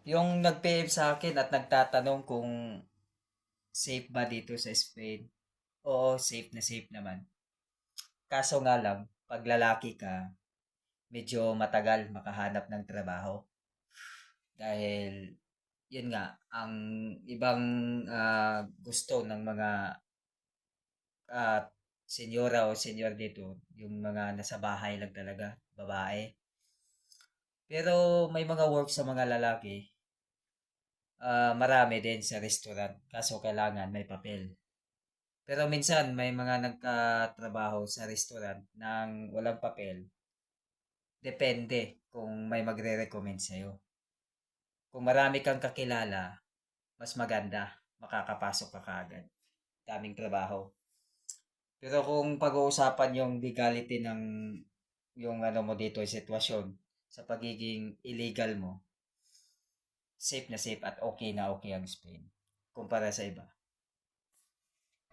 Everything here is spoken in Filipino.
Yung nag-PM sa akin at nagtatanong kung safe ba dito sa Spain. Oo, safe naman. Kaso nga lang, pag lalaki ka, medyo matagal makahanap ng trabaho. Dahil, yun nga, ang ibang gusto ng mga ah, senyora o senyor dito, yung mga nasa bahay lang talaga, babae. Pero may mga work sa mga lalaki, marami din sa restaurant. Kaso kailangan may papel. Pero minsan may mga nagkatrabaho sa restaurant ng walang papel. Depende kung may magre-recommend sa'yo. Kung marami kang kakilala, mas maganda. Makakapasok ka kaagad. Daming trabaho. Pero kung pag-uusapan yung legality ng yung ano mo dito, yung sitwasyon sa pagiging illegal mo, safe na safe at okay na okay ang Spain kumpara sa iba.